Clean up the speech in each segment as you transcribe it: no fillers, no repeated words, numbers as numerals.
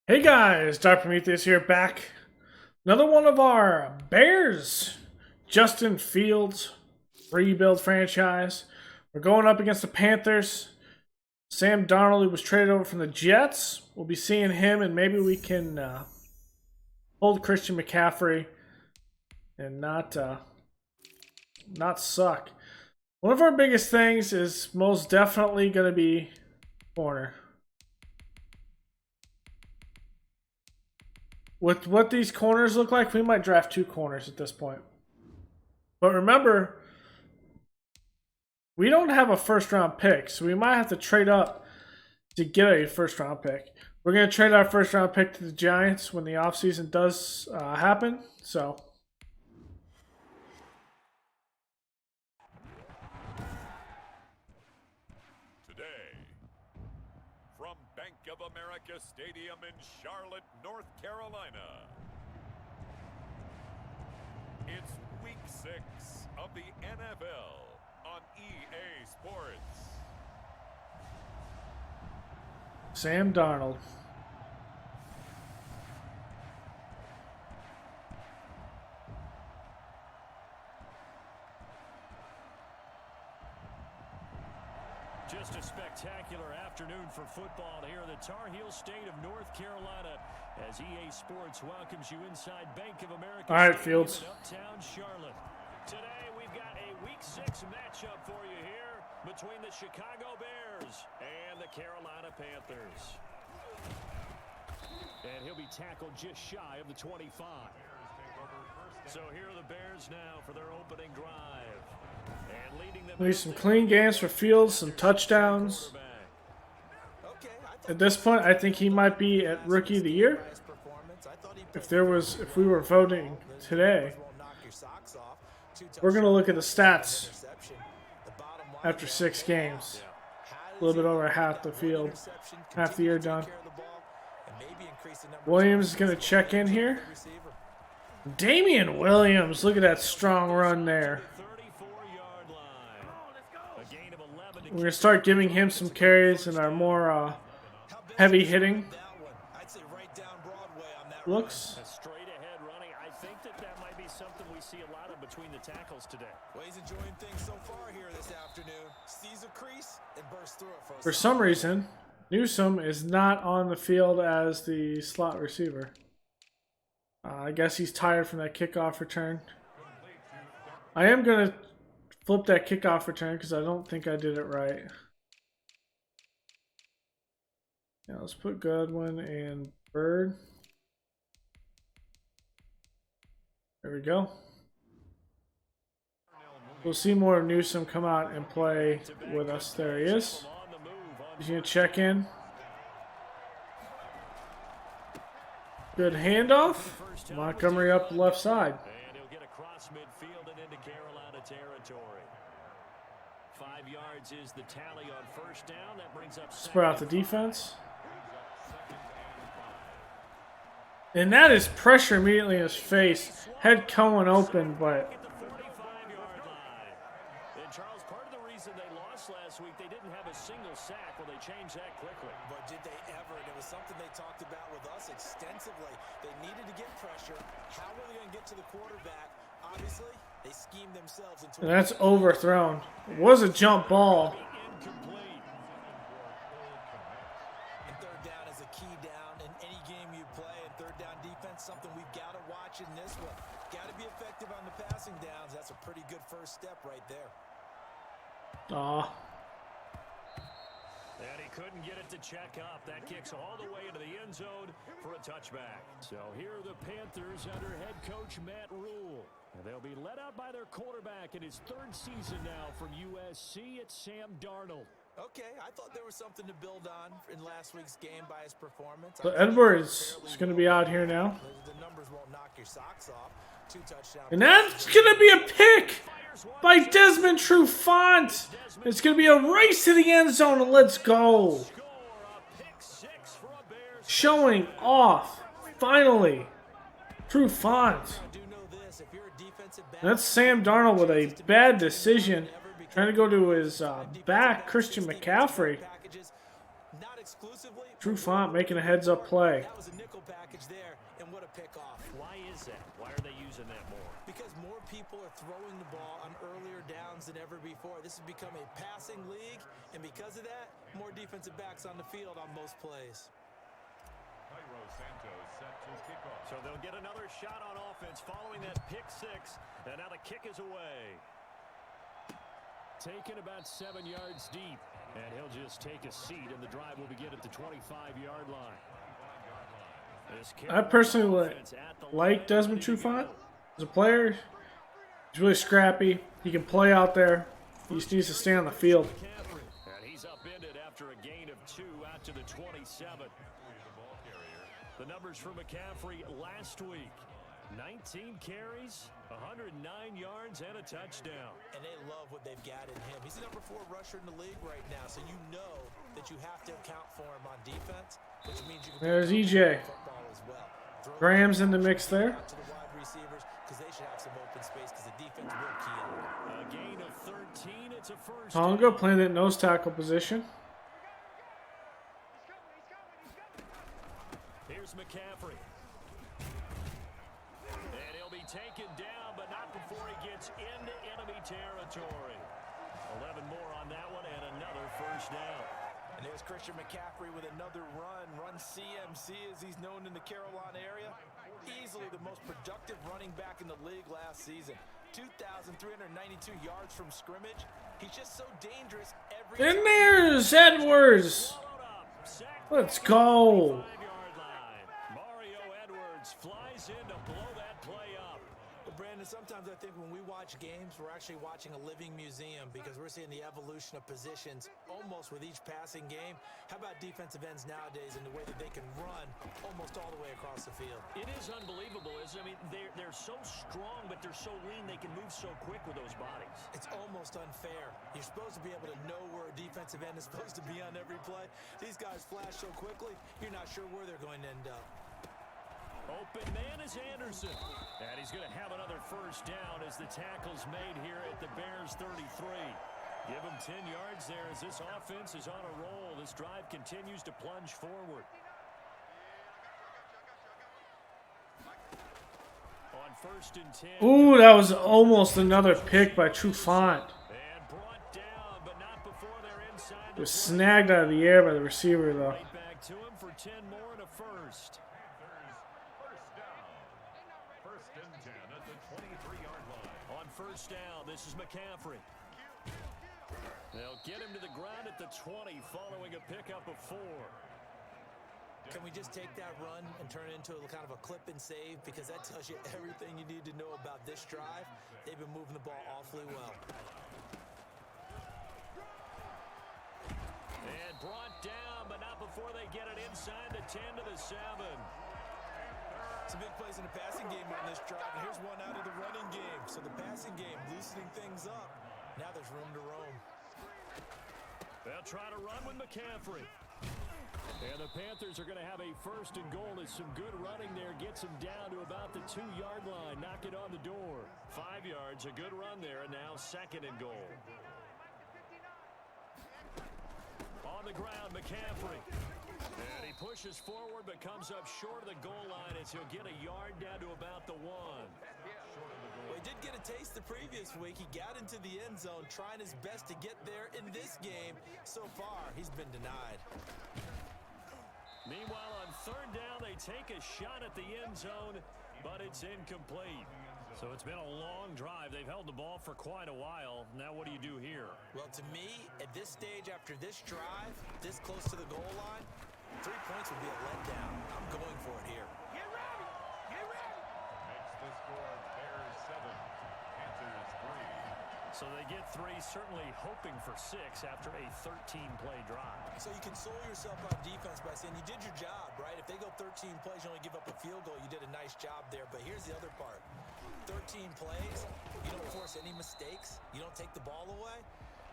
Hey guys, Dr. Prometheus here, back. Another one of our Bears. Justin Fields rebuild franchise. We're going up against the Panthers. Sam Darnold was traded over from the Jets. We'll be seeing him, and maybe we can hold Christian McCaffrey and not suck. One of our biggest things is most definitely going to be corner. With what these corners look like, we might draft 2 corners at this point. But remember, we don't have a first-round pick, so we might have to trade up to get a first-round pick. We're going to trade our first-round pick to the Giants when the offseason does happen. So Bank of America Stadium in Charlotte, North Carolina. It's week 6 of the NFL on EA Sports. Sam Darnold. Just a spectacular afternoon for football here in the Tar Heel state of North Carolina as EA Sports welcomes you inside Bank of America. All right, Fields. Uptown Charlotte. Today we've got a Week 6 matchup for you here between the Chicago Bears and the Carolina Panthers. And he'll be tackled just shy of the 25. So here are the Bears now for their opening drive. Need some clean games for Fields, some touchdowns. At this point, I think he might be at Rookie of the Year. If we were voting today, we're gonna look at the stats after 6 games. A little bit over half the field, half the year done. Williams is gonna check in here. Damian Williams, look at that strong run there. We're going to start giving him some carries in our more heavy hitting looks. Straight ahead running. I think that might be something we see a lot of between the tackles today. Well, he's enjoying things so far here this afternoon. Sees a crease and bursts through it for some reason, Newsome is not on the field as the slot receiver. I guess he's tired from that kickoff return. I am going to flip that kickoff return because I don't think I did it right. Yeah, let's put Goodwin and Bird. There we go. We'll see more of Newsome come out and play with us. There he is. He's going to check in. Good handoff. Montgomery up the left side. And he'll get across midfield and into Carolina territory. 5 yards is the tally on first down. That brings up spread out the defense. And that is pressure immediately in his face. Head Cohen open, but Charles, part of the reason they lost last week, they didn't have a single sack. Well, they changed that quickly. But did they ever? And it was something they talked about with us extensively. They needed to get pressure. How were they going to get to the quarterback? Obviously, they schemed themselves into. And that's overthrown. It was a jump ball. And third down is a key down in any game you play. And third down defense, something we've got to watch in this one. Got to be effective on the passing downs. That's a pretty good first step right there. Aw. And he couldn't get it to check up. That kicks all the way into the end zone for a touchback. So here are the Panthers under head coach Matt Rule. And they'll be led out by their quarterback in his 3rd season now from USC. It's Sam Darnold. Okay, I thought there was something to build on in last week's game by his performance. So Edwards is going to be out here now. The numbers won't knock your socks off. 2 touchdowns. And that's going to be a pick by Desmond Trufant. It's going to be a race to the end zone, and let's go. Showing off, finally, Trufant. That's Sam Darnold with a bad decision. Trying to go to his back, Christian McCaffrey. True Font making a heads-up play. That was a nickel package there, and what a pickoff. Why is that? Why are they using that more? Because more people are throwing the ball on earlier downs than ever before. This has become a passing league, and because of that, more defensive backs on the field on most plays. So they'll get another shot on offense following that pick six, and now the kick is away. Taken about 7 yards deep, and he'll just take a seat, and the drive will begin at the 25-yard line. I personally like Desmond Trufant as a player. He's really scrappy. He can play out there. He just needs to stay on the field. And he's upended after a gain of 2 out to the 27. The numbers for McCaffrey last week. 19 carries, 109 yards, and a touchdown. And they love what they've got in him. He's the number 4 rusher in the league right now, so you know that you have to account for him on defense, which means you can There's EJ. as well. Graham's in the mix there. To the wide receivers, because they should have some open space, because the defense will key in. A gain of 13. It's a first. Tonga playing that nose tackle position. Here's McCaffrey. And he'll be taken down, but not before he gets into enemy territory. 11 more on that one, and another first down. And there's Christian McCaffrey with another run CMC as he's known in the Carolina area. Easily the most productive running back in the league last season. 2,392 yards from scrimmage. He's just so dangerous every time. And there's Edwards. Let's go. Mario Edwards flies in to blow that play up. Well, Brandon, sometimes I think when we watch games, we're actually watching a living museum because we're seeing the evolution of positions almost with each passing game. How about defensive ends nowadays and the way that they can run almost all the way across the field? It is unbelievable, isn't it? I mean, they're so strong, but they're so lean. They can move so quick with those bodies. It's almost unfair. You're supposed to be able to know where a defensive end is supposed to be on every play. These guys flash so quickly, you're not sure where they're going to end up. Open man is Anderson. And he's going to have another first down as the tackle's made here at the Bears 33. Give him 10 yards there as this offense is on a roll. This drive continues to plunge forward. On first and 10. Ooh, that was almost another pick by Trufant. And brought down, but not before they're inside. It was snagged out of the air by the receiver, though. Right back to him for 10 more and a first. On first down, this is McCaffrey. They'll get him to the ground at the 20 following a pickup of 4. Can we just take that run and turn it into a kind of a clip and save? Because that tells you everything you need to know about this drive. They've been moving the ball awfully well. And brought down, but not before they get it inside the 10 to the 7. Some big plays in the passing game on this drive, and here's one out of the running game. So the passing game loosening things up. Now there's room to roam. They'll try to run with McCaffrey. And the Panthers are going to have a first and goal as some good running there gets them down to about the 2-yard line. Knock it on the door. 5 yards, a good run there, and now second and goal. On the ground, McCaffrey. And he pushes forward but comes up short of the goal line as he'll get a yard down to about the 1. Well, he did get a taste the previous week. He got into the end zone trying his best to get there in this game. So far, he's been denied. Meanwhile, on third down, they take a shot at the end zone, but it's incomplete. So it's been a long drive. They've held the ball for quite a while. Now what do you do here? Well, to me, at this stage after this drive, this close to the goal line, 3 points would be a letdown. I'm going for it here. Get ready! Get ready! Makes the score Bears 7, Panthers 3. So they get 3, certainly hoping for 6 after a 13-play drive. So you console yourself on defense by saying you did your job, right? If they go 13 plays, you only give up a field goal, you did a nice job there. But here's the other part. 13 plays, you don't force any mistakes, you don't take the ball away.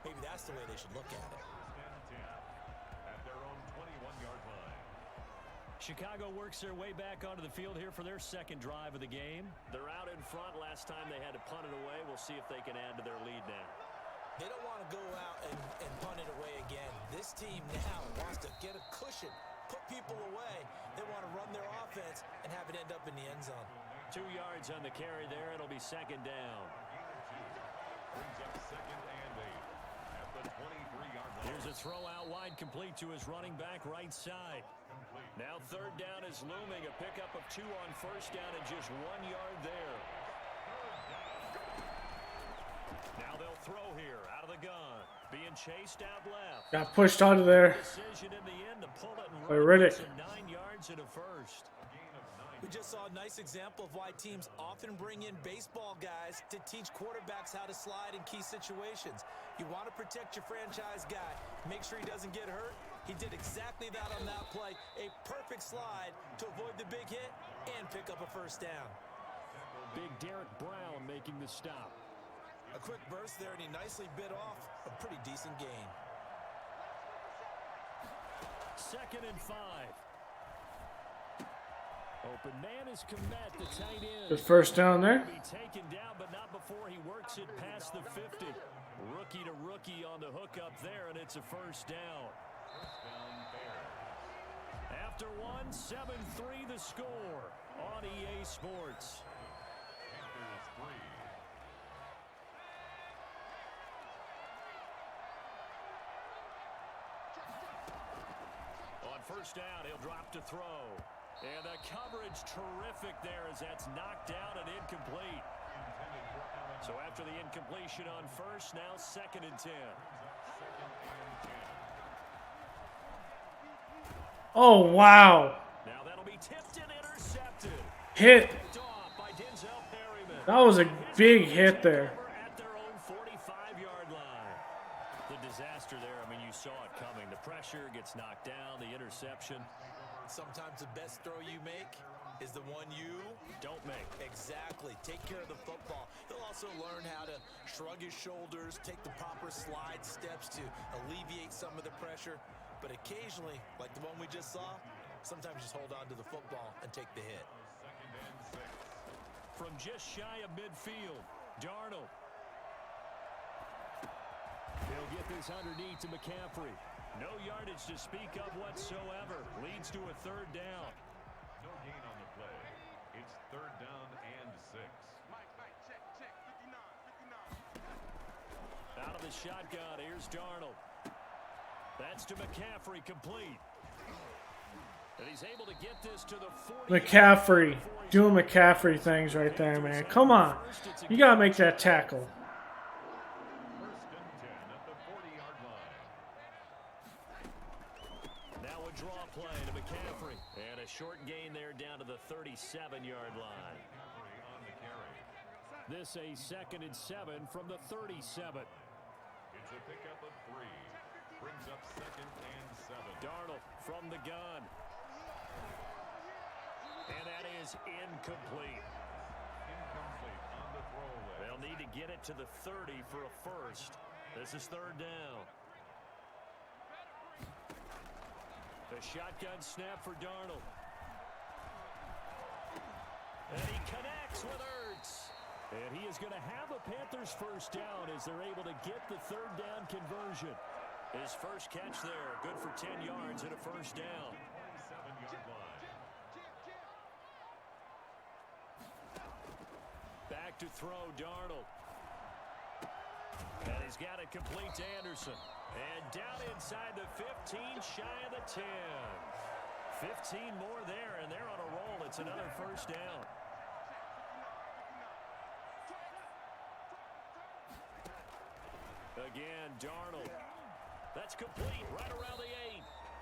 Maybe that's the way they should look at it. At their own 21-yard line. Chicago works their way back onto the field here for their second drive of the game. They're out in front. Last time they had to punt it away. We'll see if they can add to their lead now. They don't want to go out and punt it away again. This team now wants to get a cushion, put people away. They want to run their offense and have it end up in the end zone. 2 yards on the carry there. It'll be second down. Brings up second and 8 at the 23-yard line. Here's a throw out wide, complete to his running back right side. Now third down is looming. A pickup of 2 on first down and just 1 yard there. Now they'll throw here out of the gun. Being chased out left. Got pushed out of there Decision in the end to pull it and by run. Riddick. It's a 9 yards and a first. We just saw a nice example of why teams often bring in baseball guys to teach quarterbacks how to slide in key situations. You want to protect your franchise guy. Make sure he doesn't get hurt. He did exactly that on that play. A perfect slide to avoid the big hit and pick up a first down. Big Derek Brown making the stop. A quick burst there, and he nicely bit off a pretty decent gain. Second and 5. Open man is Komet, the tight end. Good first down there. Be taken down, but not before he works it past the 50. Rookie to rookie on the hook up there, and it's a first down. After 1, 7-3 the score on EA Sports. Panthers 3. On first down, he'll drop to throw. And the coverage terrific there as that's knocked down and incomplete. So after the incompletion on first, now second and 10. Oh, wow. Now that'll be tipped and intercepted. Hit. Picked off by Denzel Perryman. That was a big hit there. At their own 45-yard line. The disaster there, I mean, you saw it coming. The pressure gets knocked down, the interception. Sometimes the best throw you make is the one you Don't make. Exactly. Take care of the football. He'll also learn how to shrug his shoulders, take the proper slide steps to alleviate some of the pressure. But occasionally, like the one we just saw, sometimes just hold on to the football and take the hit. From just shy of midfield, Darnold. He'll get this underneath to McCaffrey. No yardage to speak of whatsoever. Leads to a third down. No gain on the play. It's third down and 6. Out of the shotgun, here's Darnold. That's to McCaffrey, complete. And he's able to get this to the 40. McCaffrey. Doing McCaffrey things right there, man. Come on. You got to make that tackle. First and 10 at the 40-yard line. Now a draw play to McCaffrey. And a short gain there down to the 37-yard line. On the carry. This a second and 7 from the 37. It's a pickup of 3. Brings up second and 7. Darnold from the gun. And that is incomplete. Incomplete on the throwaway. They'll need to get it to the 30 for a first. This is third down. The shotgun snap for Darnold. And he connects with Ertz. And he is going to have a Panthers first down as they're able to get the third down conversion. His first catch there, good for 10 yards and a first down. 7-yard line. Back to throw, Darnold. And he's got it complete to Anderson. And down inside the 15, shy of the 10. 15 more there, and they're on a roll. It's another first down. Again, Darnold. That's complete right around the 8.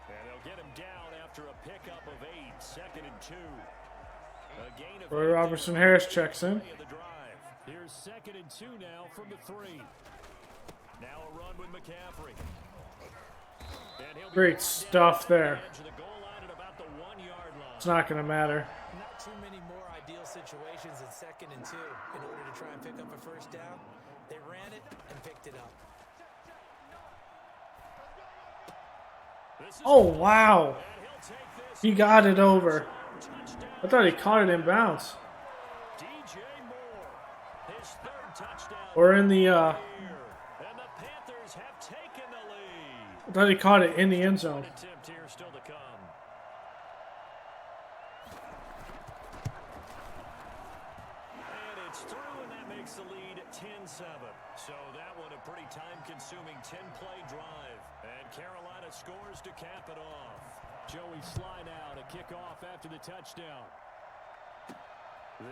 And they'll get him down after a pickup of 8. Second and 2. A gain of Roy Robertson Harris checks in. the drive. Here's second and 2 now from the 3. Now a run with McCaffrey. And he'll be Great stuff there. edge of the goal line at about the 1-yard line. It's not going to matter. Not too many more ideal situations in second and 2 in order to try and pick up a first down. They ran it and picked it up. Oh, wow. He got it over. I thought he caught it in bounds. DJ Moore, his third touchdown. Or in the, And the Panthers have taken the lead. I thought he caught it in the end zone. Attempt here still to come. gets through, and that makes the lead 10-7. So that one a pretty time-consuming 10-play drive. And Carolina scores to cap it off. Joey slide out, a kickoff after the touchdown.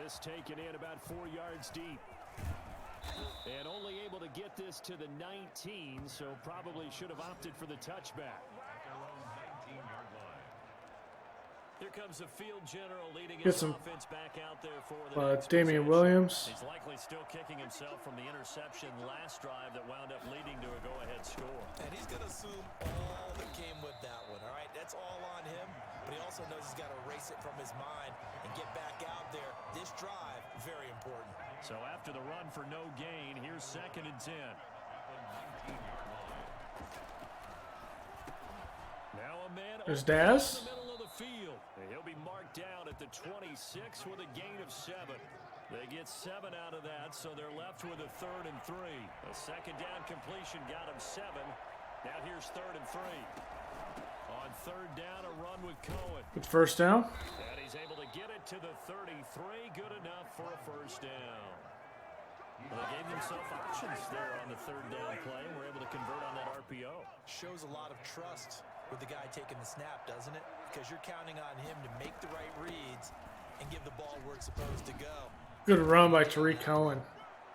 This taken in about 4 yards deep. And only able to get this to the 19, so probably should have opted for the touchback. Here comes the field general leading his offense back out there for the Damian Williams. He's likely still kicking himself from the interception last drive that wound up leading to a go-ahead score. And he's going to assume all that came with that one, all right? That's all on him, but he also knows he's got to erase it from his mind and get back out there. This drive, very important. So after the run for no gain, here's 2nd and 10. Now a man There's open Daz. in the middle of the field. And he'll be marked down at the 26 with a gain of 7. They get 7 out of that, so they're left with a 3rd and 3. A 2nd down completion got him 7. Now here's 3rd and 3. On 3rd down, a run with Cohen. Good first down. And he's able to get it to the 33. Good enough for a first down. Well, they gave themselves options there on the 3rd down play and were able to convert on that RPO. Shows a lot of trust with the guy taking the snap, doesn't it? Because you're counting on him to make the right reads and give the ball where it's supposed to go. Good run by Tariq Cohen.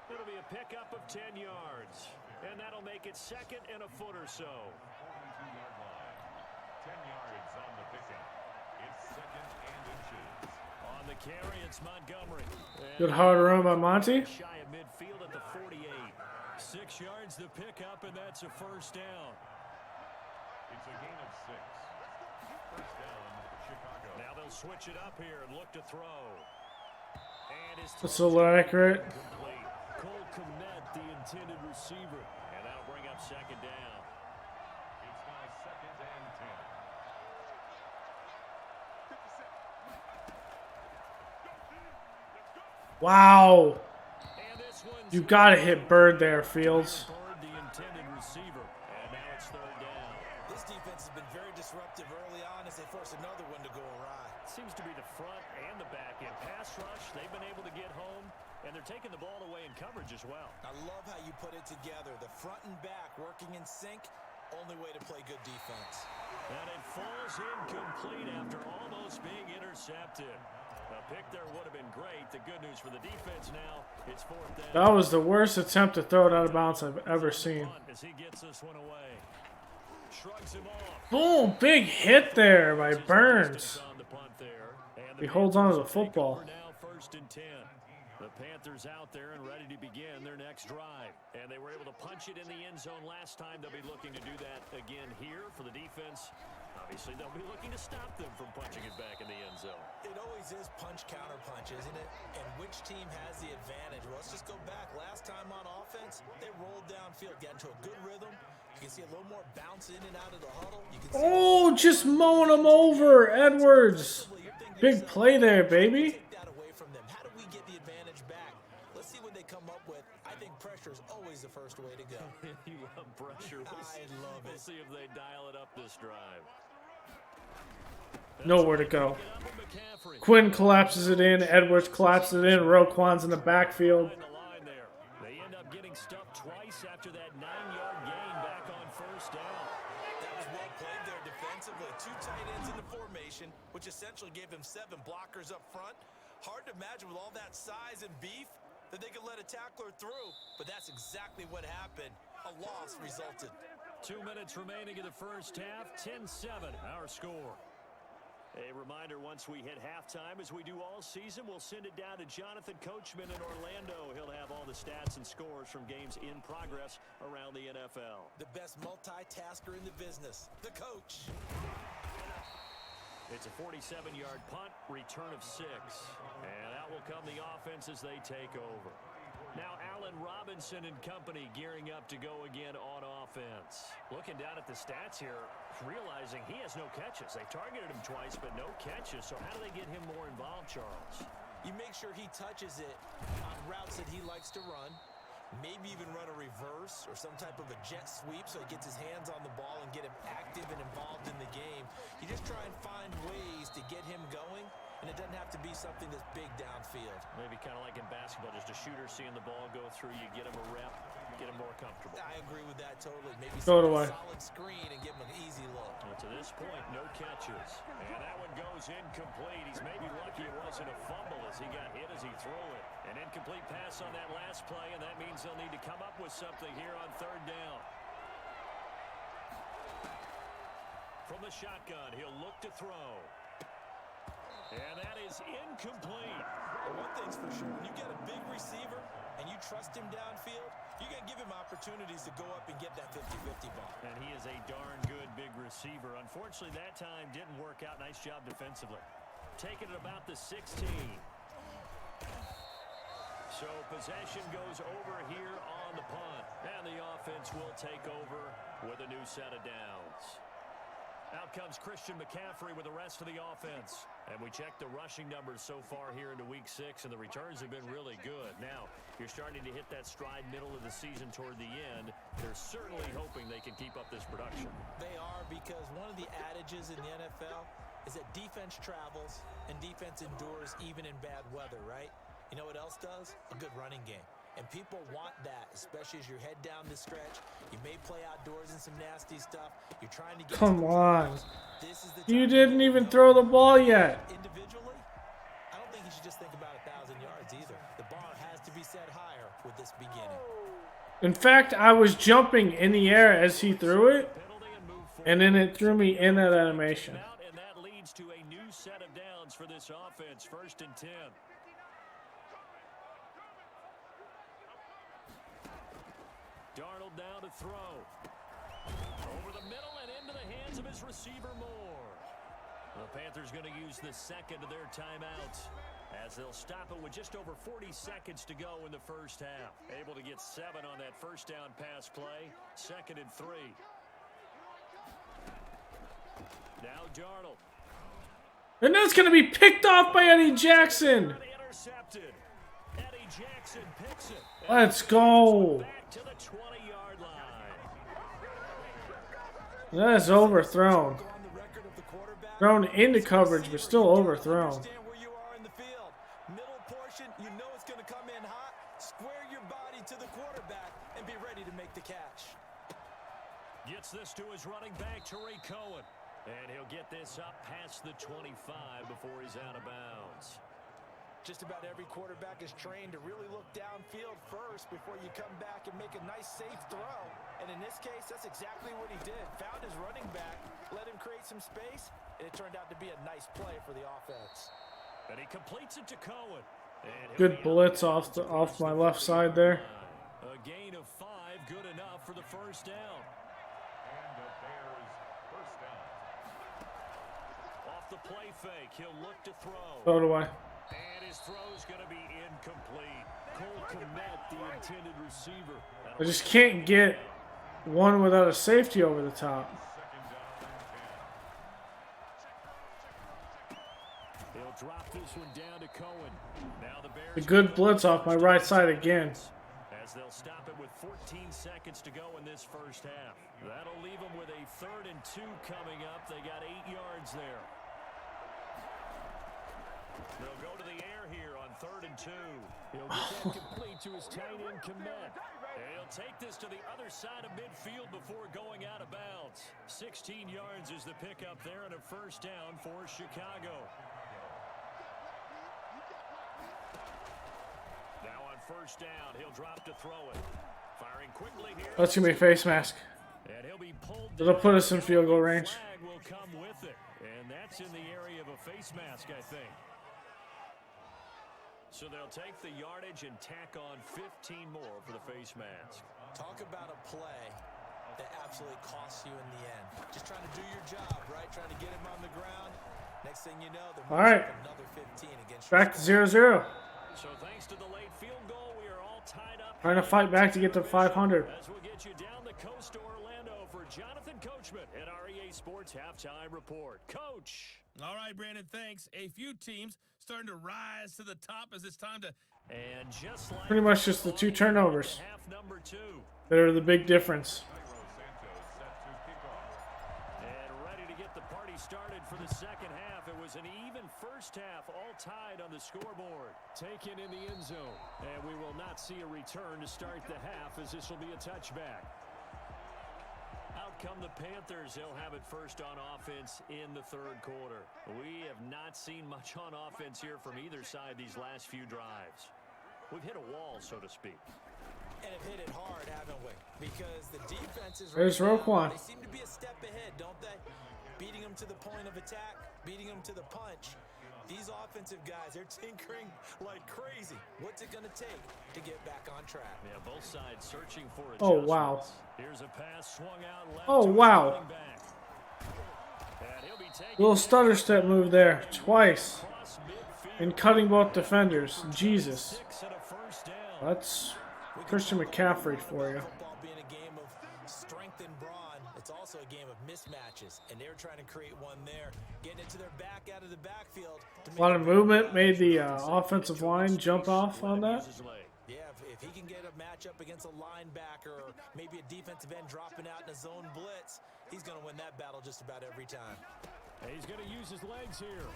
It'll be a pickup of 10 yards. And that'll make it 2nd and a foot or so. 10 yards on the pickup. It's 2nd and inches. On the carry, it's Montgomery. Good hard run by Monty. Shy of midfield at the 48. 6 yards to pick up, and that's a first down. It's a gain of 6. First down, Chicago. Now they'll switch it up here and look to throw. And his That's a little accurate. complete. Cole Kmet, the intended receiver. And that'll bring up 2nd down. It's now 2nd and 10. Wow. And this one's You gotta hit Bird there, Fields. Bird, the intended receiver. And now it's 3rd down. This defense has been very disruptive early on as they force another one to go awry. Seems to be the front and the back end. Pass rush, they've been able to get home, and they're taking the ball away in coverage as well. I love how you put it together. The front and back working in sync. Only way to play good defense. And it falls incomplete after almost being intercepted. A pick there would have been great. The good news for the defense now, it's 4th down. That was the worst attempt to throw it out of bounds I've ever seen. As he gets this one away. Shrugs him off. Boom, big hit there by Burns. On the punt there. And He holds on to the football. Now 1st and 10. The Panthers out there and ready to begin their next drive. And they were able to punch it in the end zone last time. They'll be looking to do that again here for the defense. Obviously, they'll be looking to stop them from punching it back in the end zone. It always is punch, counter punch, isn't it? And which team has the advantage? Well, let's just go back. Last time on offense, they rolled downfield, got into a good rhythm. You can see a little more bounce in and out of the huddle. You can see Oh, just mowing him over, Edwards. Big play there, baby. take that away from them. How do we get the advantage back? Let's see what they come up with. I think pressure is always the first way to go. You love pressure. I love We'll it. see if they dial it up this drive. Nowhere to go. Get up with McCaffrey. Quinn collapses it in. Edwards collapses it in. Roquan's in the backfield. Behind the line there. They end up getting stuffed twice after that 9-yard gain back on 1st down. That was well played there defensively. 2 tight ends in the formation, which essentially gave them 7 blockers up front. Hard to imagine with all that size and beef that they could let a tackler through, but that's exactly what happened. A loss resulted. 2 minutes remaining in the first half. 10-7, our score. A reminder, once we hit halftime, as we do all season, we'll send it down to Jonathan Coachman in Orlando. He'll have all the stats and scores from games in progress around the NFL. The best multitasker in the business, the coach. It's a 47-yard punt, return of 6. And out will come the offense as they take over. Now Allen Robinson and company gearing up to go again on offense. Looking down at the stats here, realizing he has no catches. They targeted him twice, but no catches. So how do they get him more involved, Charles? You make sure he touches it on routes that he likes to run. Maybe even run a reverse or some type of a jet sweep so he gets his hands on the ball and get him active and involved in the game. You just try and find ways to get him going, and it doesn't have to be something that's big downfield. Maybe kind of like in basketball, just a shooter seeing the ball go through, you get him a rep, get him more comfortable. I agree with that totally. Maybe So do a I. solid screen and give him an easy look. Well, to this point, no catches. And that one goes incomplete. He's maybe lucky it wasn't a fumble as he got hit as he threw it. An incomplete pass on that last play, and that means they'll need to come up with something here on third down. From the shotgun, he'll look to throw. And that is incomplete. Well, one thing's for sure, when you get a big receiver and you trust him downfield, you're going to give him opportunities to go up and get that 50-50 ball. And he is a darn good big receiver. Unfortunately, that time didn't work out. Nice job defensively. Taking it about the 16. So possession goes over here on the punt. And the offense will take over with a new set of downs. Out comes Christian McCaffrey with the rest of the offense. And we check the rushing numbers so far here into week 6, and the returns have been really good. Now, you're starting to hit that stride middle of the season toward the end. They're certainly hoping they can keep up this production. They are, because one of the adages in the NFL is that defense travels and defense endures even in bad weather, right? You know what else does? A good running game. And people want that, especially as you head down the stretch. You may play outdoors in some nasty stuff. You're trying to get... Come on. This is the You time didn't to even go. throw the ball yet. Individually, I don't think you should just think about 1,000 yards either. The bar has to be set higher with this beginning. In fact, I was jumping in the air as he threw it, and then it threw me in that animation. And that leads to a new set of downs for this offense. 1st and 10. Darnold down to throw. Over the middle and into the hands of his receiver Moore. The Panthers going to use the second of their timeouts as they'll stop it with just over 40 seconds to go in the first half. Able to get 7 on that first down pass play. 2nd and 3. Now Darnold. And that's going to be picked off by Eddie Jackson. Intercepted. Eddie Jackson picks it. Let's go. Back to the 20-yard line. That is overthrown. Thrown into coverage, but still overthrown. Understand where you are in the field. Middle portion, you know it's going to come in hot. Square your body to the quarterback and be ready to make the catch. Gets this to his running back, Tariq Cohen. And he'll get this up past the 25 before he's out of bounds. Just about every quarterback is trained to really look downfield first before you come back and make a nice, safe throw. And in this case, that's exactly what he did. Found his running back, let him create some space, and it turned out to be a nice play for the offense. And he completes it to Cohen. And Good blitz off my left side there. A gain of 5, good enough for the first down. And the Bears first down. Off the play fake, he'll look to throw. So do I. And his throw's going to be incomplete. Cole Kmet, the intended receiver. I just can't get one without a safety over the top. Second down and 10. He'll drop this one down to Cohen. Now the Bears. A good blitz off my right side again. As they'll stop it with 14 seconds to go in this first half. That'll leave them with a 3rd and 2 coming up. They got 8 yards there. They'll go to the air here on 3rd and 2. He'll get that complete to his tight end, Kmet. And he'll take this to the other side of midfield before going out of bounds. 16 yards is the pickup there and a first down for Chicago. Now on first down, he'll drop to throw it. Firing quickly here. That's going to be a face mask. And he'll be pulled. It'll put us in field goal range. Flag will come with it. And that's in the area of a face mask, I think. So they'll take the yardage and tack on 15 more for the face mask. Talk about a play that absolutely costs you in the end. Just trying to do your job, right? Trying to get him on the ground. Next thing you know, they're All right. another 15 against Back to 0-0. So thanks to the late field goal, we are all tied up. Trying to fight back to get to 500. As we'll get you down the coast to Orlando for Jonathan Coachman at REA Sports Halftime Report. Coach. All right, Brandon, thanks. A few teams starting to rise to the top as it's time to... And just like Pretty much just the 2 turnovers half number 2. that are the big difference. Santos set to kick off. And ready to get the party already started for the second half. It was an even first half, all tied on the scoreboard. Taken in the end zone. And we will not see a return to start the half, as this will be a touchback. Out come the Panthers. They'll have it first on offense in the third quarter. We have not seen much on offense here from either side these last few drives. We've hit a wall, so to speak. And have hit it hard, haven't we? Because the defenses There's Roquan. they seem to be a step ahead, don't they? Beating them to the point of attack, beating them to the punch. These offensive guys, they're tinkering like crazy. What's it going to take to get back on track? Yeah, both sides searching for Oh, adjustments. wow. Here's a pass swung out left. Oh, to his wow. running back. And he'll be taken Little stutter step move there. Twice. across midfield. And cutting both defenders. Jesus. 6 and a first down. That's Christian McCaffrey for you. Football being a game of strength and brawn, it's also a game of mismatches, and they're trying to create one there, getting it to their back out of the backfield. A lot of movement made the offensive line jump off on that. Yeah, if he can get a matchup against a linebacker or maybe a defensive end dropping out in a zone blitz, he's going to win that battle just about every time. He's going to use his legs here.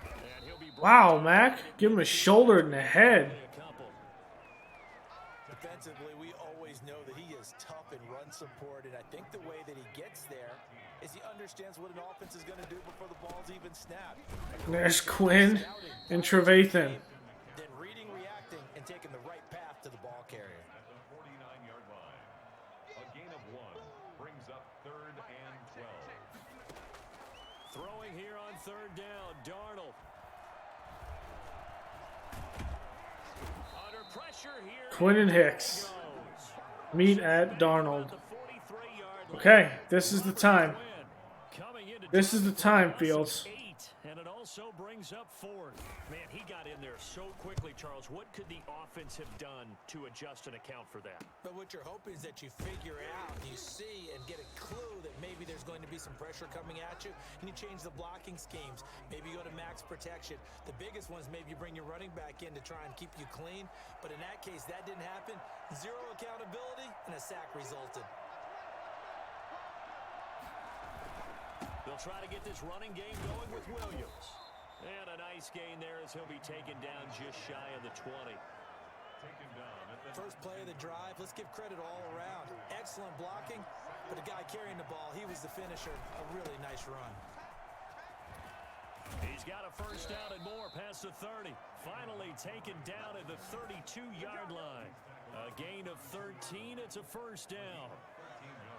And he'll be Wow, Mac. Give him a shoulder in the head. a couple. Defensively, we always know that he is tough in run support, and I think the way that he gets there is he understands what an offense is going to do before the ball's even snapped. And there's Quinn and Trevathan. Then reading, reacting, and taking the right path to the ball carrier. The 49-yard line. A gain of 1 brings up 3rd and 12. Throwing here on 3rd down, Darnold. Under pressure here. Quinn and Hicks. Goes. Meet at Darnold. The 43-yard line. Okay, this is the time. Coming into This is the time, Fields. 8, and it also brings up 4th. Man, he got in there so quickly, Charles. What could the offense have done to adjust and account for that? But what you're hoping is that you figure out, you see, and get a clue that maybe there's going to be some pressure coming at you, and you change the blocking schemes. Maybe you go to max protection. The biggest one is maybe you bring your running back in to try and keep you clean. But in that case, that didn't happen. 0 accountability, and a sack resulted. They'll try to get this running game going with Williams. And a nice gain there as he'll be taken down just shy of the 20. Taken down at the First play of the drive, let's give credit all around. Excellent blocking, but the guy carrying the ball, he was the finisher. A really nice run. He's got a first down and more past the 30. Finally taken down at the 32-yard line. A gain of 13. It's a first down.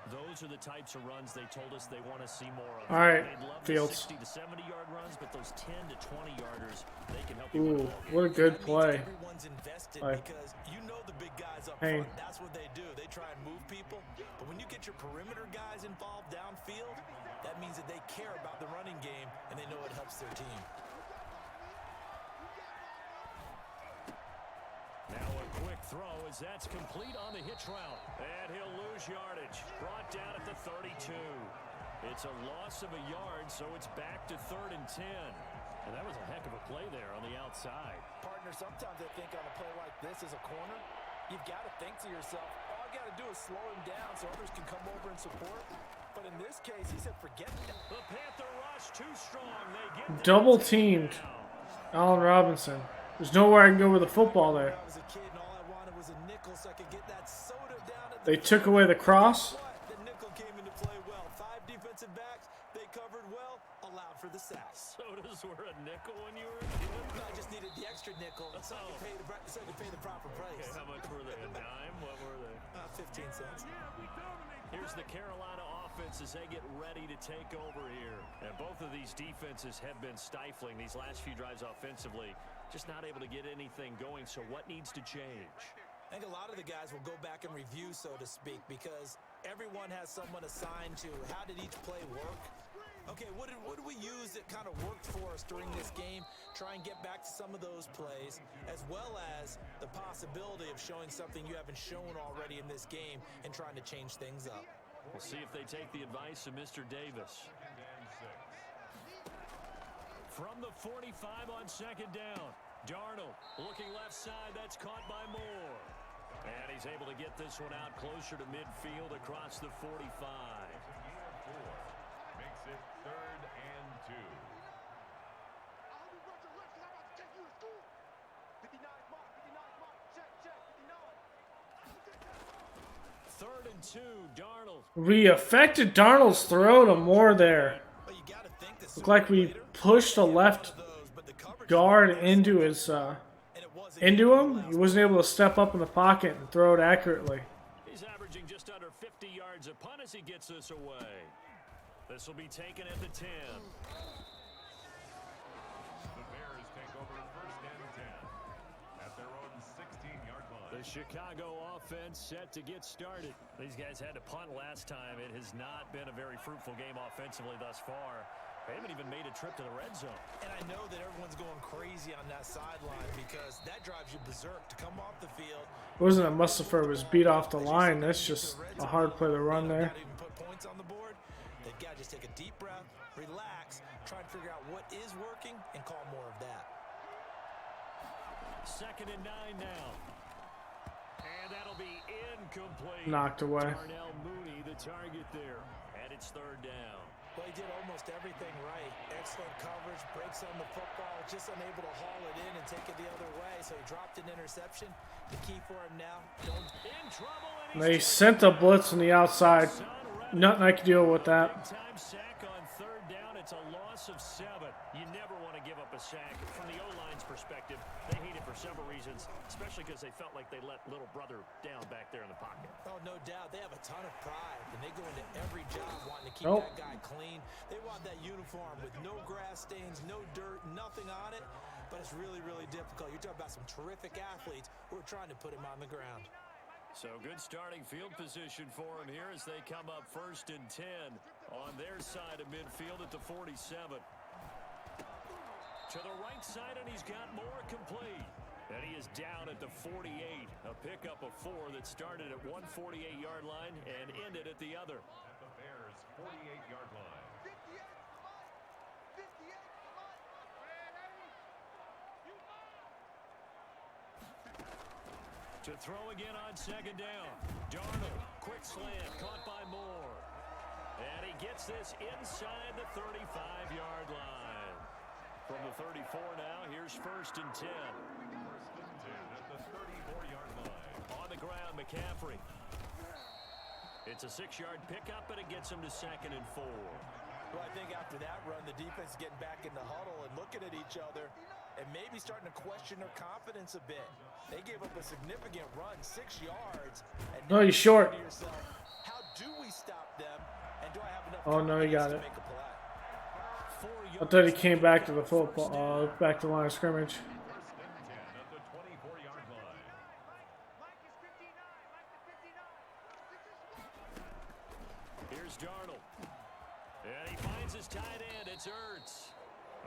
Those are the types of runs they told us they want to see more of. All right, They'd love Fields. the 60 to 70-yard runs, but those 10 to 20-yarders, they can help you Ooh, win. what a good play. Everyone's invested Like, because you know the big guys up hey. front. That's what they do. They try and move people. But when you get your perimeter guys involved downfield, that means that they care about the running game and they know it helps their team. Now a quick throw as that's complete on the hitch route. And he'll lose yardage. Brought down at the 32. It's a loss of a yard, so it's back to 3rd and 10. And that was a heck of a play there on the outside. Partner, sometimes I think on a play like this as a corner, you've got to think to yourself, all I got to do is slow him down so others can come over and support. But in this case, he said, forget that. The Panther rush too strong. They get the Double teamed Allen Robinson. There's nowhere I can go with the football there. I was a kid and all I wanted was a nickel so I could get that soda down at the They took away the cross. The nickel came into play well. 5 defensive backs, they covered well, allowed for the sacks. Sodas were a nickel when you were a kid. No, I just needed the extra nickel so I could pay the proper price. How much were they? A dime? What were they? 15 cents. Here's the Carolina offense as they get ready to take over here. And both of these defenses have been stifling these last few drives offensively. Just not able to get anything going, so what needs to change? I think a lot of the guys will go back and review, so to speak, because everyone has someone assigned to how did each play work. Okay, what did we use that kind of worked for us during this game? Try and get back to some of those plays, as well as the possibility of showing something you haven't shown already in this game and trying to change things up. We'll see if they take the advice of Mr. Davis. From the 45 on 2nd down, Darnold looking left side. That's caught by Moore. And he's able to get this one out closer to midfield across the 45. makes it 3rd 3rd and 2, Darnold. We affected Darnold's throw to Moore there. Well, you gotta think the Looked like we pushed the left guard into his into him. He wasn't able to step up in the pocket and throw it accurately. He's averaging just under 50 yards a punt as he gets this away. This will be taken at the 10. The Bears take over 1st and 10 at their own 16-yard line. The Chicago offense set to get started. These guys had to punt last time. It has not been a very fruitful game offensively thus far. They haven't even made a trip to the red zone. And I know that everyone's going crazy on that sideline because that drives you berserk to come off the field. It wasn't a Mustafa was beat off the line. That's just a hard play to run there. Not even put points on the board. They've got to just take a deep breath, relax, try and figure out what is working, and call more of that. 2nd and 9 now. And that'll be incomplete. Knocked away. Darnell Mooney, the target there. And it's 3rd down. Well, he did almost everything right. Excellent coverage, breaks on the football, just unable to haul it in and take it the other way. So he dropped an interception. The key for him now, In trouble, and They sent a blitz on the outside. Nothing I could deal with that. Time sack on 3rd down. It's a loss of 7. You never want to give up a sack. From the O-line's perspective, they hate it for several reasons, especially because they felt like they let little brother down back there in the pocket. Oh, no doubt. They have a ton of pride, and they go into every job wanting to keep Nope. that guy clean. They want that uniform with no grass stains, no dirt, nothing on it. But it's really, really difficult. You're talking about some terrific athletes who are trying to put him on the ground. So good starting field position for him here as they come up 1st and 10 on their side of midfield at the 47. To the right side, and he's got more complete. And he is down at the 48. A pickup of 4 that started at one 48-yard line and ended at the other. At the Bears' 48-yard line. To throw again on 2nd down. Darnold, quick slant, caught by Moore. And he gets this inside the 35-yard line. From the 34 now, here's 1st and 10. 1st and 10 at the 34-yard line. On the ground, McCaffrey. It's a 6-yard pickup, and it gets him to 2nd and 4. Well, I think after that run, the defense is getting back in the huddle and looking at each other and maybe starting to question their confidence a bit. They gave up a significant run, 6 yards. And No, he's short. to yourself, how do we stop them? And do I have enough Oh, no, he got confidence it. to make a play? I thought he came back to the football, back to the line of scrimmage. 1st and 10 at the 24-yard line. Here's Darnold. And he finds his tight end. It's Ertz.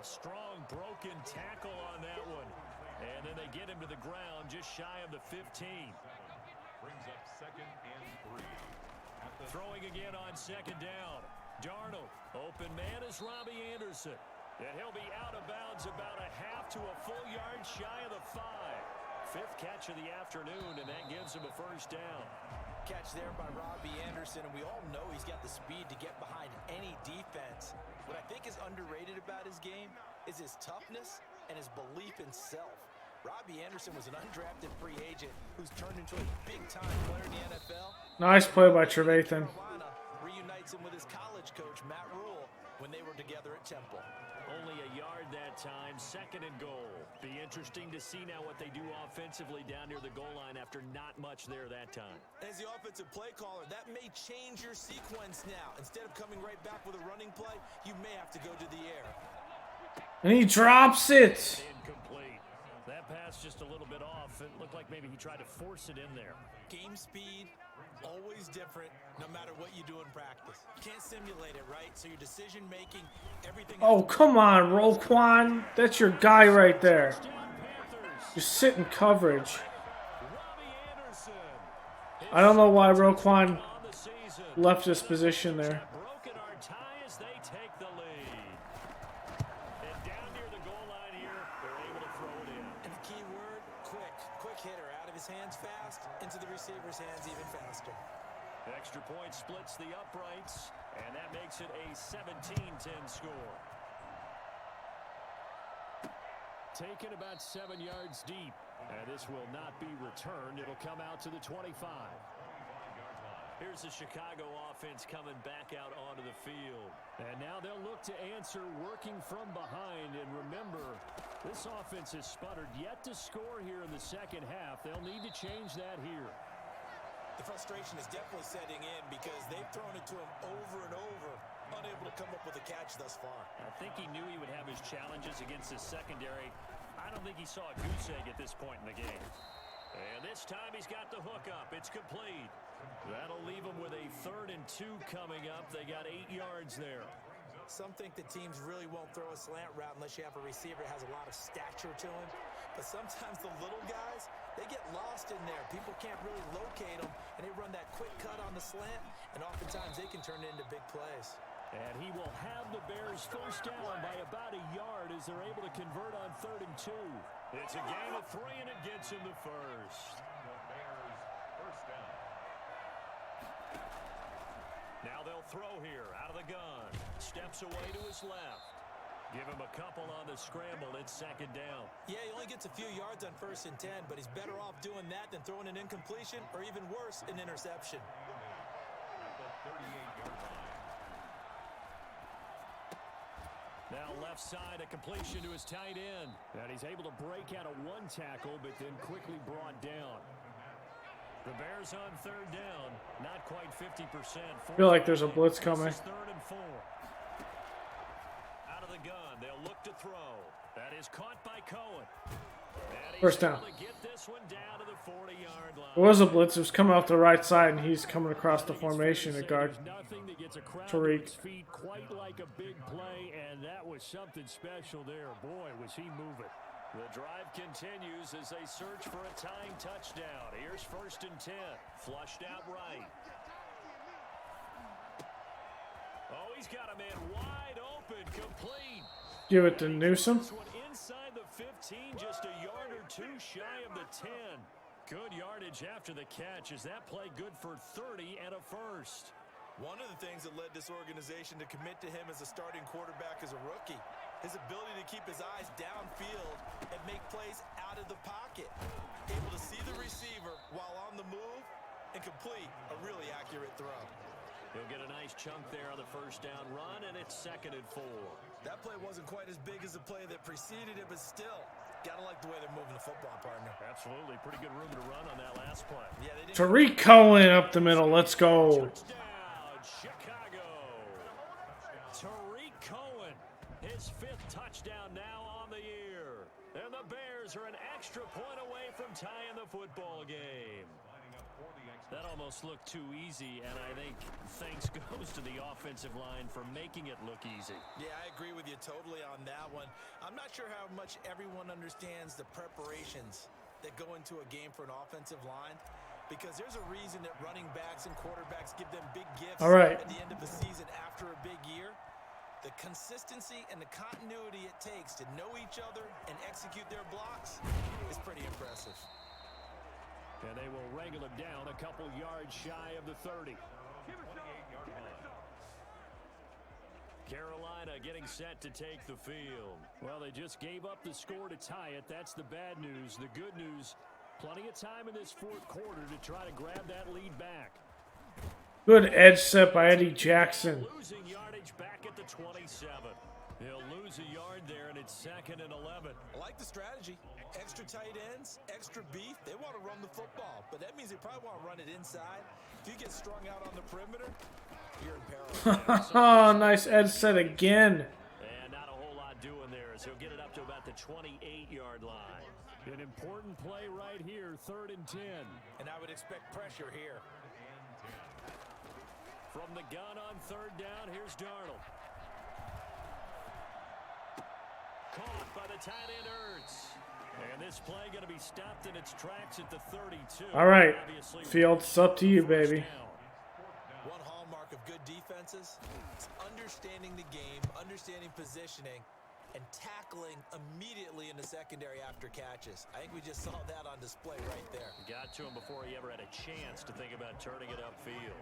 A strong broken tackle on that one. And then they get him to the ground just shy of the 15. Brings up 2nd and 3. At the Throwing again on 2nd down. Darnold, open man is Robbie Anderson. And he'll be out of bounds about a half to a full yard shy of the 5. 5th catch of the afternoon, and that gives him a 1st down. Catch there by Robbie Anderson, and we all know he's got the speed to get behind any defense. What I think is underrated about his game is his toughness and his belief in self. Robbie Anderson was an undrafted free agent who's turned into a big-time player in the NFL. Nice play by Trevathan. Carolina reunites him with his college coach, Matt Rule, when they were together at Temple. Only a yard that time, 2nd and goal. Be interesting to see now what they do offensively down near the goal line after not much there that time. As the offensive play caller, that may change your sequence now. Instead of coming right back with a running play, you may have to go to the air. And he drops it. Incomplete. That pass just a little bit off. It looked like maybe he tried to force it in there. Game speed, always different, no matter what you do in practice. You can't simulate it, right? So your decision making, everything. Oh, come on, Roquan. That's your guy right there. Down Panthers. Just sit in coverage. Robbie Anderson. I don't know why Roquan On the season. left his position there. Have broken our tie as they take the lead. And down near the goal line here, they're able to throw it in. And the key word, quick. Quick hitter, out of his hands fast, into the receiver's hands even faster. Extra point splits the uprights, and that makes it a 17-10 score. Taken about 7 yards deep, and this will not be returned. It'll come out to the 25. 25-yard line. Here's the Chicago offense coming back out onto the field. And now they'll look to answer working from behind. And remember, this offense has sputtered yet to score here in the second half. They'll need to change that here. The frustration is definitely setting in because they've thrown it to him over and over, unable to come up with a catch thus far. I think he knew he would have his challenges against his secondary. I don't think he saw a goose egg at this point in the game. And this time he's got the hook up. It's complete. That'll leave him with a 3rd and 2 coming up. They got 8 yards there. Some think the teams really won't throw a slant route unless you have a receiver that has a lot of stature to him. But sometimes the little guys, they get lost in there. People can't really locate them, and they run that quick cut on the slant, and oftentimes they can turn it into big plays. And he will have the Bears first down by about a yard as they're able to convert on 3rd and 2. It's a gain of 3, and it gets him the first. The Bears first down. Now they'll throw here out of the gun. Steps away to his left. Give him a couple on the scramble. It's 2nd down. Yeah, he only gets a few yards on 1st and 10, but he's better off doing that than throwing an incompletion or even worse, an interception. At the 38-yard line. Now left side, a completion to his tight end. And he's able to break out of 1 tackle, but then quickly brought down. The Bears on 3rd down, not quite 50%. I feel like there's a blitz coming. This is 3rd and 4. Out of the gun, they'll look to throw. That is caught by Cohen. And he's First down. able to get this one down to the 40-yard line. It was a blitz. It was coming off the right side, and he's coming across the formation to guard Nothing that gets a crowd Tariq. to his feet quite like a big play, and that was something special there. Boy, was he moving. The drive continues as they search for a tying touchdown. Here's 1st and 10. Flushed out right. Oh, he's got a man wide open, complete. Give it to Newsom. This one inside the 15, just a yard or 2 shy of the 10. Good yardage after the catch. Is that play good for 30 and a first? One of the things that led this organization to commit to him as a starting quarterback as a rookie, his ability to keep his eyes downfield and make plays out of the pocket. Able to see the receiver while on the move and complete a really accurate throw. He'll get a nice chunk there on the first down run, and it's 2nd and 4. That play wasn't quite as big as the play that preceded it, but still, gotta like the way they're moving the football, partner. Absolutely. Pretty good room to run on that last play. Yeah, they didn't. Tariq Cohen up the middle. Let's go. Touchdown, Chicago. Tariq Cohen, his 5th touchdown now on the year. And the Bears are an extra point away from tying the football game. Lining up for the extra. That almost looked too easy, and I think thanks goes to the offensive line for making it look easy. Yeah, I agree with you totally on that one. I'm not sure how much everyone understands the preparations that go into a game for an offensive line, because there's a reason that running backs and quarterbacks give them big gifts All right. at the end of the season after a big year. The consistency and the continuity it takes to know each other and execute their blocks is pretty impressive. And they will wrangle him down a couple yards shy of the 30. 28-yard line. Carolina getting set to take the field. Well, they just gave up the score to tie it. That's the bad news. The good news, plenty of time in this 4th quarter to try to grab that lead back. Good edge set by Eddie Jackson. Losing yardage back at the 27. He'll lose a yard there, and it's 2nd and 11. I like the strategy. Extra tight ends, extra beef. They want to run the football, but that means they probably want to run it inside. If you get strung out on the perimeter, you're in peril. Oh, nice edge set again. And not a whole lot doing there as he'll get it up to about the 28-yard line. An important play right here, 3rd and 10. And I would expect pressure here. From the gun on 3rd down, here's Darnold. Caught by the tight end Ertz. And this play going to be stopped in its tracks at the 32. All right, Obviously, Fields, it's up to you, baby. One hallmark of good defenses is understanding the game, understanding positioning, and tackling immediately in the secondary after catches. I think we just saw that on display right there. Got to him before he ever had a chance to think about turning it upfield.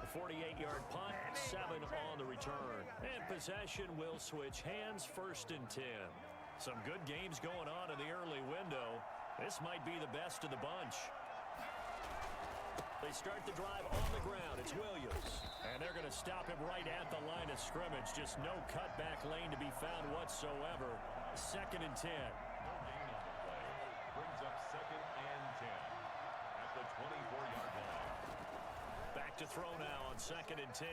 A 48-yard punt, 7 on the return. And possession will switch hands, 1st and 10. Some good games going on in the early window. This might be the best of the bunch. They start the drive on the ground. It's Williams. And they're going to stop him right at the line of scrimmage. Just no cutback lane to be found whatsoever. 2nd and 10. Brings up 2nd and 10 at the 24-yard line. Back to throw now on 2nd and 10.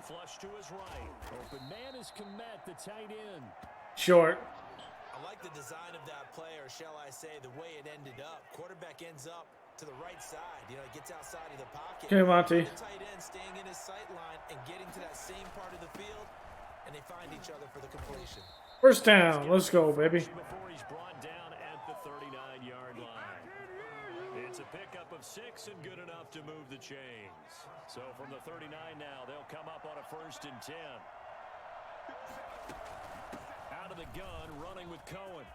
Flush to his right. Open man is Komet, the tight end. Short. I like the design of that play, or shall I say the way it ended up. Quarterback ends up to the right side. You know, he gets outside of the pocket. Okay, Monty. The tight end staying in his sight line and getting to that same part of the field, and they find each other for the completion. First down. Let's go, baby. Before he's brought down at the 39-yard line. It's a pickup of 6 and good enough to move the chains. So from the 39 now, they'll come up on a 1st and 10. Out of the gun, running with Cohen.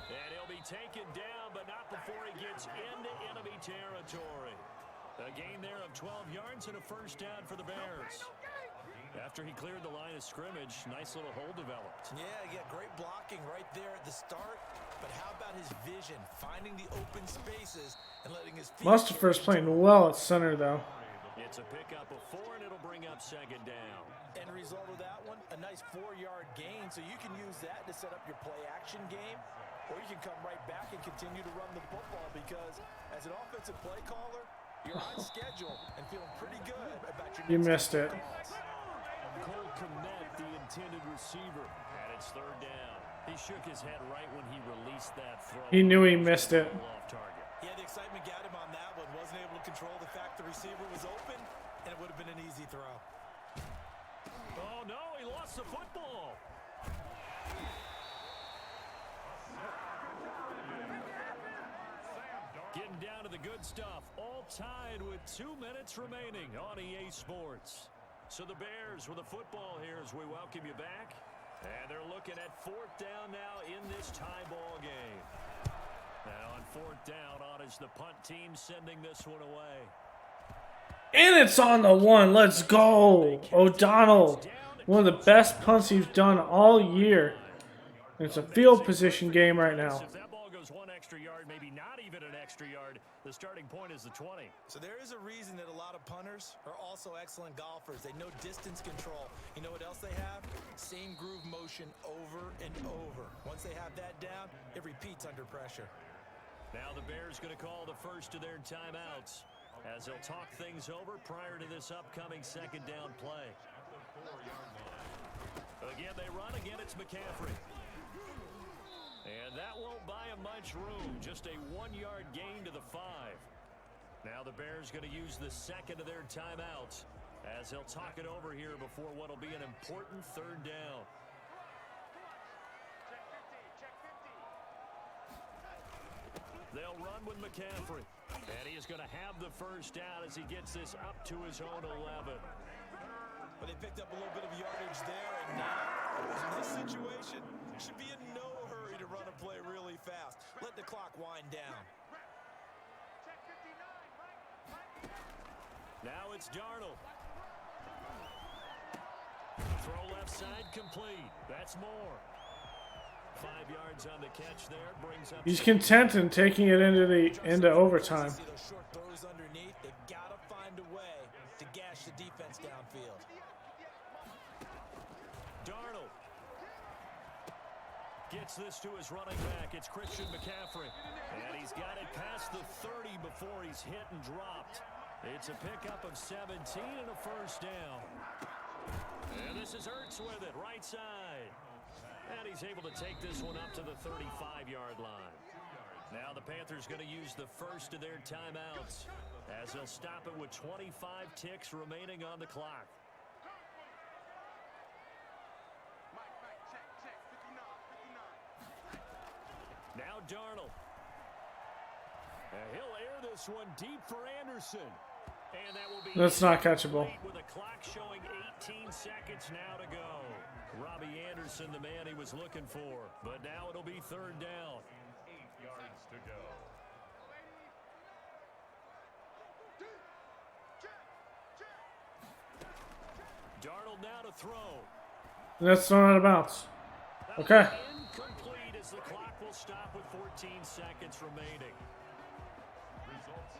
And he'll be taken down, but not before he gets into enemy territory. A gain there of 12 yards and a 1st down for the Bears. After he cleared the line of scrimmage, nice little hole developed. Yeah, great blocking right there at the start. But how about his vision, finding the open spaces and letting his feet... Mustafer's playing well at center, though. It's a pickup of 4, and it'll bring up 2nd down. End result of that one, a nice 4-yard gain, so you can use that to set up your play-action game, or you can come right back and continue to run the football because as an offensive play caller, you're on schedule and feeling pretty good about your You missed it. Cole Komet, the intended receiver, and it's 3rd down. He shook his head right when he released that throw. He knew he missed it. Off target. Yeah, the excitement got him on that one. Wasn't able to control the fact the receiver was open, and it would have been an easy throw. Oh, no, he lost the football. Getting down to the good stuff. All tied with 2 minutes remaining on EA Sports. So the Bears with the football here as we welcome you back. And they're looking at 4th down now in this tie ball game. Now on 4th down, on is the punt team sending this one away. And it's on the 1. Let's go. O'Donnell. One of the best punts he's done all year. It's a field position game right now. If that ball goes 1 extra yard, maybe not even an extra yard, the starting point is the 20. So there is a reason that a lot of punters are also excellent golfers. They know distance control. You know what else they have? Same groove motion over and over. Once they have that down, it repeats under pressure. Now the Bears going to call the first of their timeouts as they'll talk things over prior to this upcoming 2nd down play. Again, they run. Again, it's McCaffrey. And that won't buy him much room. Just a 1-yard gain to the 5. Now the Bears going to use the 2nd of their timeouts as they'll talk it over here before what will be an important 3rd down. They'll run with McCaffrey. And he is going to have the 1st down as he gets this up to his own 11. But they picked up a little bit of yardage there, and now, in this situation, should be in no hurry to run a play really fast. Let the clock wind down. Now it's Darnold. Throw left side complete. That's more. 5 yards on the catch there. Brings up. He's content in taking it into overtime. See those short throws underneath. They've got to find a way to gash the defense downfield. Darnold gets this to his running back. It's Christian McCaffrey. And he's got it past the 30 before he's hit and dropped. It's a pickup of 17 and a 1st down. And this is Ertz with it, right side. And he's able to take this one up to the 35-yard line. Now the Panthers going to use the 1st of their timeouts as they'll stop it with 25 ticks remaining on the clock. Now Darnold. And he'll air this one deep for Anderson. And that will be That's not catchable. with a clock showing 18 seconds now to go. Robbie Anderson, the man he was looking for. But now it'll be 3rd down. 8 yards to go. Darnold now to throw. That's not out of bounds. Okay. Incomplete as the clock will stop with 14 seconds remaining. Results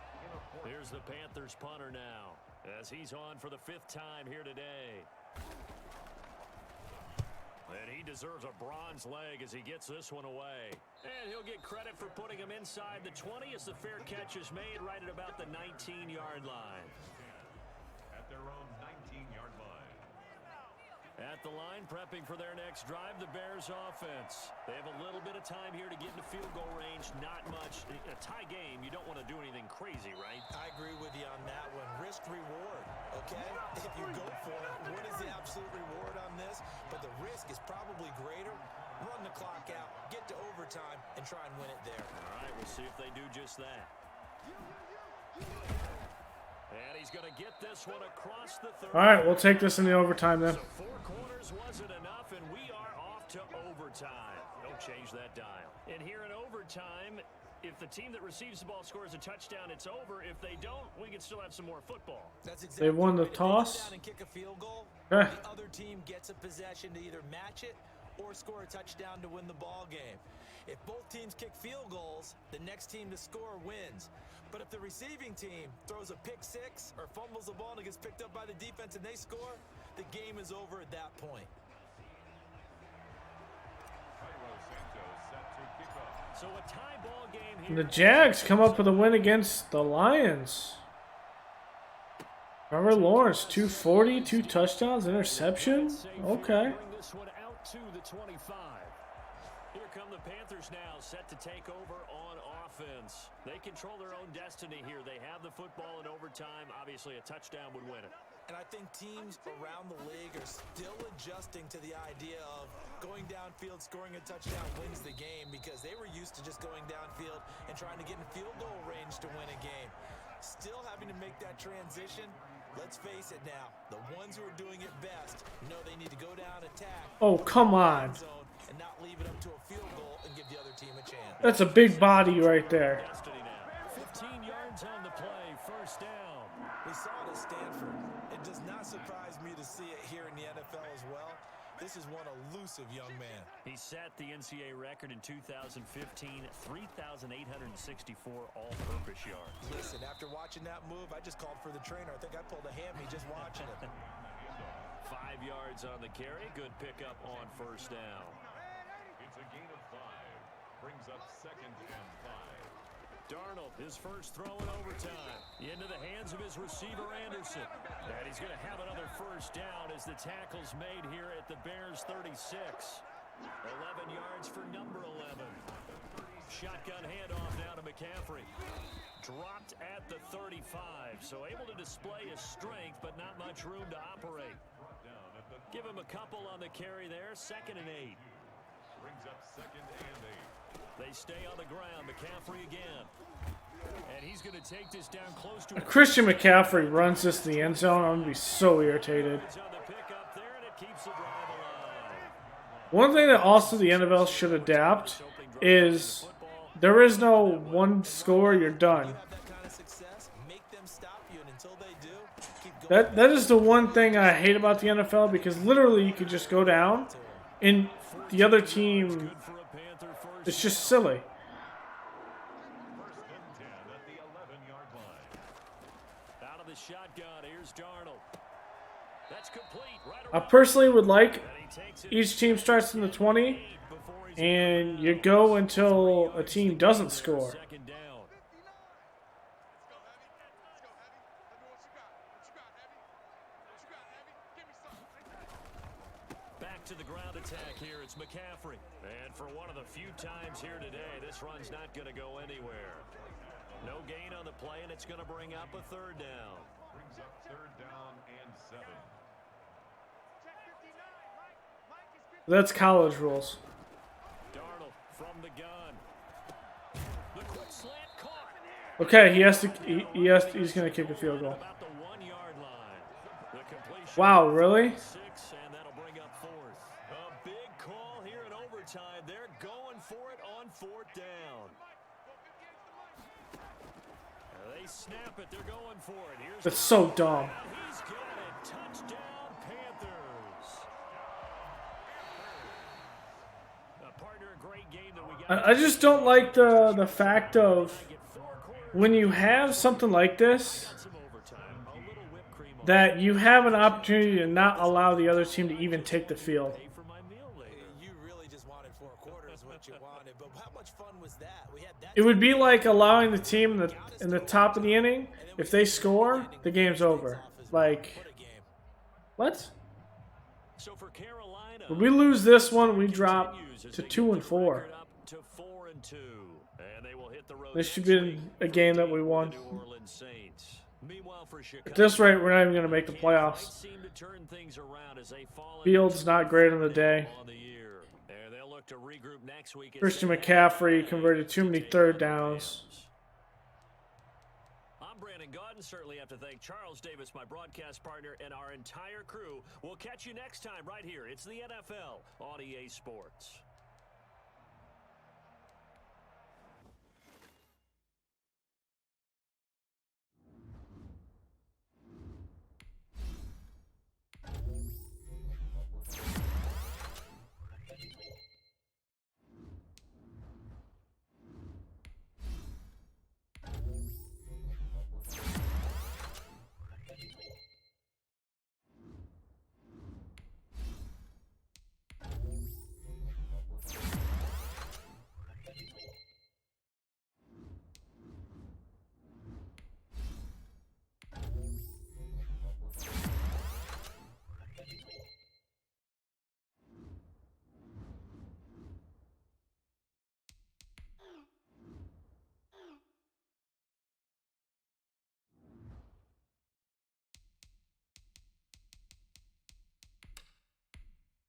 Here's the Panthers punter now, as he's on for the 5th time here today. And he deserves a bronze leg as he gets this one away. And he'll get credit for putting him inside the 20 as the fair catch is made right at about the 19-yard line. At their own 19-yard line. At the line, prepping for their next drive, the Bears offense. They have a little bit of time here to get into field goal range. Not much. In a tie game, you don't want to do anything crazy, right? I agree with you on that one. Risk reward, okay? If you go for it, what is the absolute reward on this? But the risk is probably greater. Run the clock out, get to overtime, and try and win it there. All right, we'll see if they do just that. And he's going to get this one across the 30. All right, we'll take this in the overtime then. So 4 quarters wasn't enough, and we are off to overtime. Don't change that dial. And here in overtime, if the team that receives the ball scores a touchdown, it's over. If they don't, we can still have some more football. That's exactly They won the right. If they go toss. down and kick a field goal, Eh. the other team gets a possession to either match it or score a touchdown to win the ball game. If both teams kick field goals, the next team to score wins. But if the receiving team throws a pick six or fumbles the ball and it gets picked up by the defense and they score, the game is over at that point. So a tie ball game here. And the Jags come up with a win against the Lions. Trevor Lawrence, 240, 2 touchdowns, interception. Okay. Bring this one out to the 25. Here come the Panthers now, set to take over on offense. They control their own destiny here. They have the football in overtime. Obviously, a touchdown would win it. And I think teams around the league are still adjusting to the idea of going downfield, scoring a touchdown wins the game, because they were used to just going downfield and trying to get in field goal range to win a game. Still having to make that transition. Let's face it now, the ones who are doing it best know they need to go down, attack. Oh, come on. And not leave it up to a field goal and give the other team a chance. That's a big body right there. Destiny now. 15 yards on the play, 1st down. We saw it at Stanford. It does not surprise me to see it here in the NFL as well. This is one elusive young man. He set the NCAA record in 2015, 3,864 all-purpose yards. Listen, after watching that move, I just called for the trainer. I think I pulled a hammy just watching it. 5 yards on the carry. Good pickup on 1st down. It's a gain of 5. Brings up 2nd and 5. Darnold, his first throw in overtime. Into the hands of his receiver, Anderson. And he's going to have another 1st down as the tackle's made here at the Bears' 36. 11 yards for number 11. Shotgun handoff now to McCaffrey. Dropped at the 35, so able to display his strength, but not much room to operate. Give him a couple on the carry there, 2nd and 8. Brings up 2nd and 8. They stay on the ground. McCaffrey again. And he's going to take this down close to Christian McCaffrey runs this in the end zone. I'm going to be so irritated. It's on the pickup there, and it keeps the drive alive. One thing that also the NFL should adapt is there is no one score, you're done. You have that kind of success, make them stop you, and until they do, keep going. That is the one thing I hate about the NFL, because literally you could just go down and the other team, Good for a Panther first. it's just silly. 1st and 10 at the 11-yard line. Out of the shotgun, here's Darnold. That's complete. Right I around. personally would like And he takes it each team starts in the 20 before he's and you go until a team doesn't score. 2nd down. Back to the ground attack here. It's McCaffrey. And for one of the few times here today, this run's not going to go anywhere. No gain on the play, and it's going to bring up a 3rd down. Brings up 3rd down and 7. That's college rules. Darnold from the gun. The quick slant caught. Okay, he's going to kick a field goal. About the 1-yard line. The completion. Wow, really? 6, and that'll bring up 4th. A big call here in overtime. They're going for it on 4th down. They snap it. They're going for it. Here's That's so dumb. He's got it. Touchdown, Panthers. Partner, a great game that we got. I just don't like the fact of when you have something like this, Got some overtime. A little whipped cream on that you have an opportunity to not allow the other team to even take the field. pay for my meal later. You really just wanted 4 quarters, what you wanted. But how much fun was that? We had that. It would be like allowing the team in the top of the inning, if they score, the game's over. Like, What a game. what? So for Carolina, If we lose this one, we drop continues as to they 2 get and the 4. record up to 4-2. And they will hit the road This should next be week a for game that dealing we with won. the New Orleans Saints. Meanwhile, for Chicago, At this rate, we're not even going to make the might playoffs. seem to turn things around as they fall Fields not great on the day. on the year. And they'll look to regroup next week as Christian they McCaffrey converted too many take third on the downs. Rams. I'm Brandon Gaudin. Certainly have to thank Charles Davis, my broadcast partner, and our entire crew. We'll catch you next time right here. It's the NFL on EA Sports.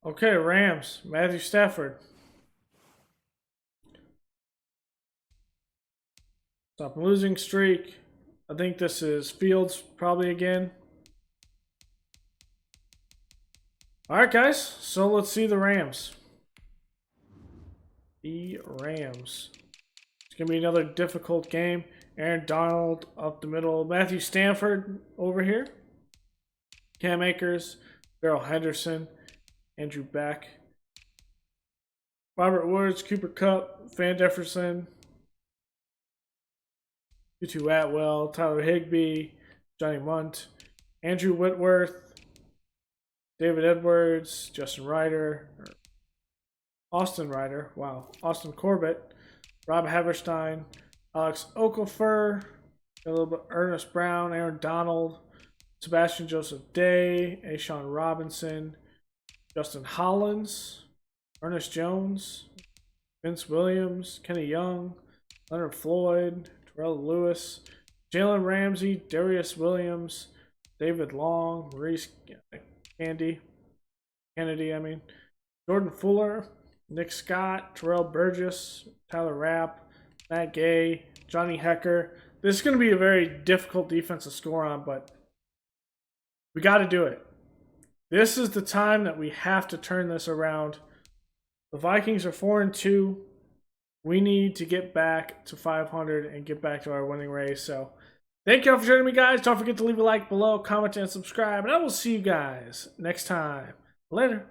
Okay, Rams. Matthew Stafford. Stop a losing streak. I think this is Fields probably again. Alright, guys. So let's see the Rams. The Rams. It's going to be another difficult game. Aaron Donald up the middle. Matthew Stafford over here. Cam Akers. Darrell Henderson. Andrew Beck. Robert Woods. Cooper Kupp. Van Jefferson. Tutu Atwell. Tyler Higbee. Johnny Munt. Andrew Whitworth. David Edwards. Justin Ryder. Austin Ryder. Wow. Austin Corbett. Rob Haverstein. Alex Okafor. A little bit Ernest Brown. Aaron Donald. Sebastian Joseph Day. Ashawn Robinson. Justin Hollins. Ernest Jones. Vince Williams. Kenny Young. Leonard Floyd. Terrell Lewis. Jalen Ramsey. Darius Williams. David Long. Maurice Kennedy. Jordan Fuller. Nick Scott. Terrell Burgess. Tyler Rapp. Matt Gay. Johnny Hecker. This is going to be a very difficult defense to score on, but we got to do it. This is the time that we have to turn this around. The Vikings are 4-2. We need to get back to 500 and get back to our winning race. So, thank you all for joining me, guys. Don't forget to leave a like below, comment, and subscribe. And I will see you guys next time. Later.